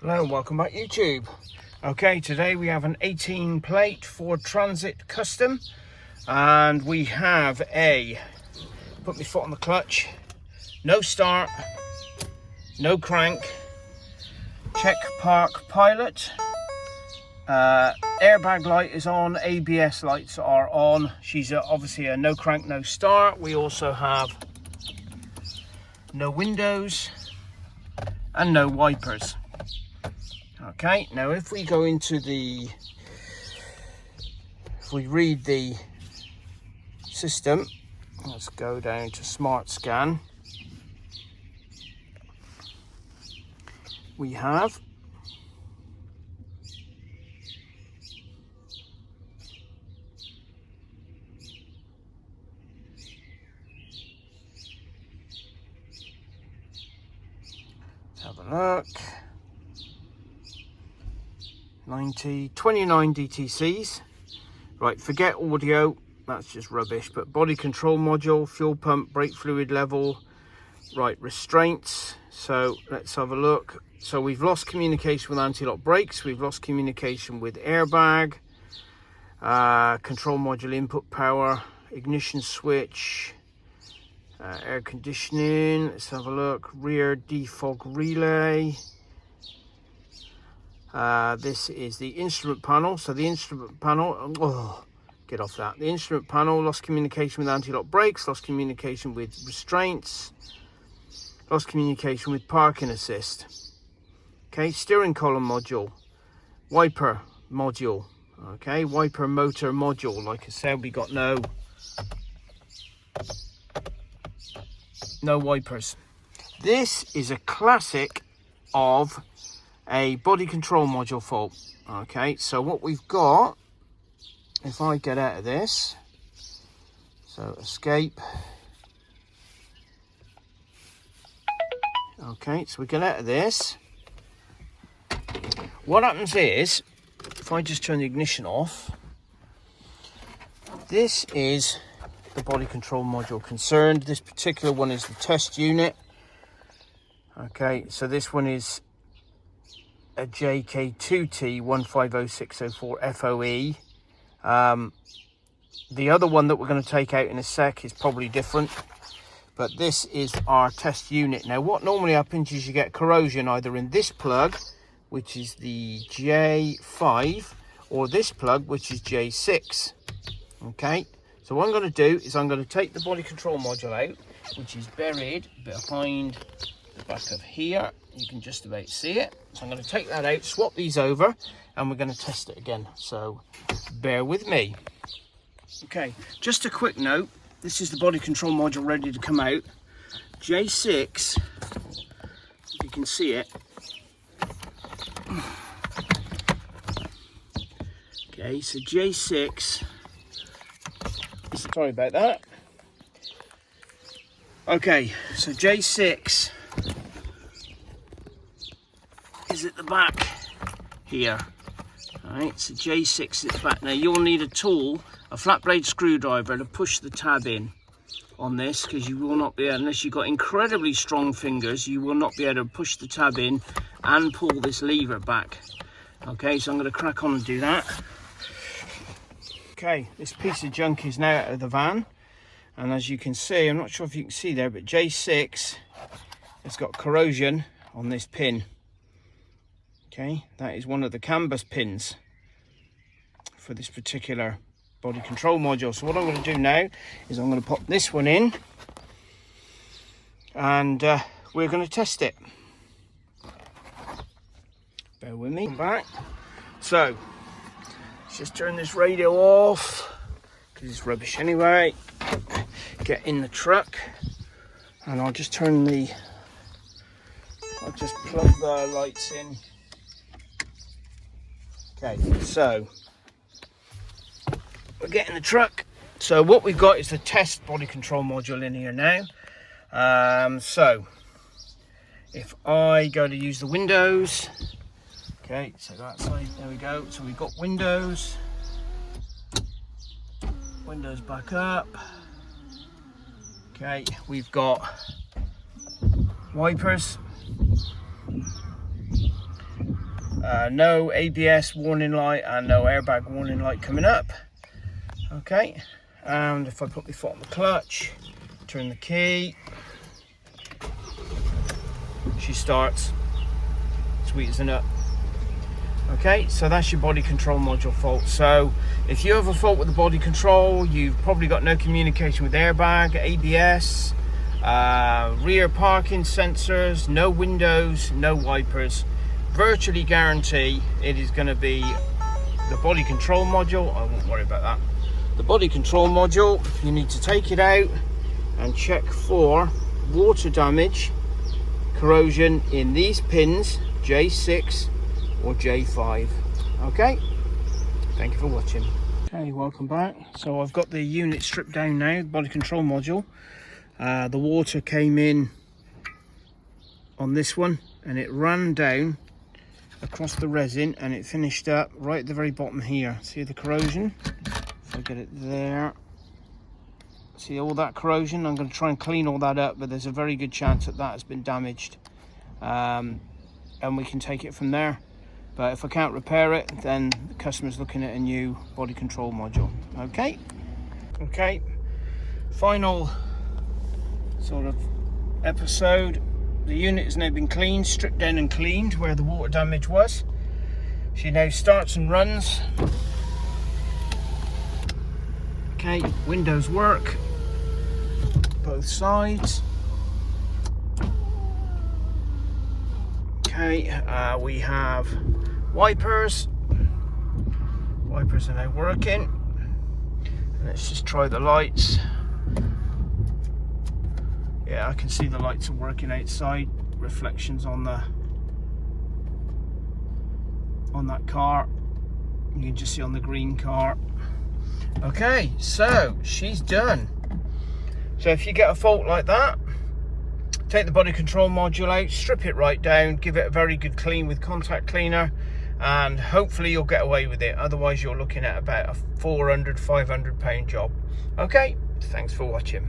Hello and welcome back YouTube. Okay, today we have an 18 plate Ford Transit Custom, and we have put my foot on the clutch, no start, no crank, check park pilot, airbag light is on, ABS lights are on. She's obviously a no crank, no start. We also have no windows and no wipers. Okay, now if we go into if we read the system, let's go down to Smart Scan. We have let's have a look. 29 DTCs. Right, forget audio, that's just rubbish, but body control module, fuel pump, brake fluid level, right, restraints. So let's have a look. So we've lost communication with anti-lock brakes, we've lost communication with airbag, control module input power, ignition switch, air conditioning. Let's have a look. Rear defog relay. This is the instrument panel. So the instrument panel, get off that. The instrument panel, lost communication with anti-lock brakes, lost communication with restraints, lost communication with parking assist. Okay, steering column module, wiper module. Okay, wiper motor module. Like I said, we got no wipers. This is a classic of a body control module fault. Okay, so what we've got, if I get out of this, so escape. Okay, so we get out of this. What happens is, if I just turn the ignition off, this is the body control module concerned. This particular one is the test unit. Okay, so this one is a JK2T150604 FOE. The other one that we're going to take out in a sec is probably different, but this is our test unit. Now what normally happens is you get corrosion either in this plug, which is the J5, or this plug, which is J6. Okay, so what I'm going to do is I'm going to take the body control module out, which is buried behind the back of here. You can just about see it. So I'm going to take that out, swap these over, and we're going to test it again. So bear with me. Okay, just a quick note. This is the body control module ready to come out. J6, if you can see it. Okay, so J6, sorry about that. Okay, so J6 is at the back here. Alright, so J6 is at the back. Now you'll need a tool, a flat blade screwdriver, to push the tab in on this, because you will not be able, unless you've got incredibly strong fingers, you will not be able to push the tab in and pull this lever back. Okay, so I'm going to crack on and do that. Okay, this piece of junk is now out of the van, and as you can see, I'm not sure if you can see there, but J6 has got corrosion on this pin. Okay, that is one of the canvas pins for this particular body control module. So what I'm going to do now is I'm going to pop this one in, and we're going to test it. Bear with me. Come back. So let's just turn this radio off because it's rubbish anyway. Get in the truck, and I'll just plug the lights in. Okay, so we're getting the truck. So what we've got is the test body control module in here now. So if I go to use the windows, okay, so that side, there we go. So we've got windows back up. Okay, we've got wipers. No ABS warning light and no airbag warning light coming up. Okay, and if I put my foot on the clutch, turn the key, she starts, sweet as a nut. Okay, so that's your body control module fault. So if you have a fault with the body control, you've probably got no communication with airbag, ABS, rear parking sensors, no windows, no wipers. Virtually guarantee it is going to be the body control module. I won't worry about that. The body control module, you need to take it out and check for water damage, corrosion in these pins, J6 or J5. Okay, thank you for watching. Okay, welcome back. So I've got the unit stripped down now, the body control module. The water came in on this one and it ran down across the resin and it finished up right at the very bottom here. See the corrosion? If I get it there, see all that corrosion? I'm going to try and clean all that up, but there's a very good chance that that has been damaged, and we can take it from there. But if I can't repair it, then the customer's looking at a new body control module. Okay, final sort of episode. The unit has now been cleaned, stripped down and cleaned where the water damage was. She now starts and runs. Okay, windows work, both sides. Okay, we have wipers. Wipers are now working. Let's just try the lights. Yeah, I can see the lights are working outside. Reflections on that car. You can just see on the green car. Okay, so she's done. So if you get a fault like that, take the body control module out, strip it right down, give it a very good clean with contact cleaner, and hopefully you'll get away with it. Otherwise you're looking at about a £400–500 job. Okay, thanks for watching.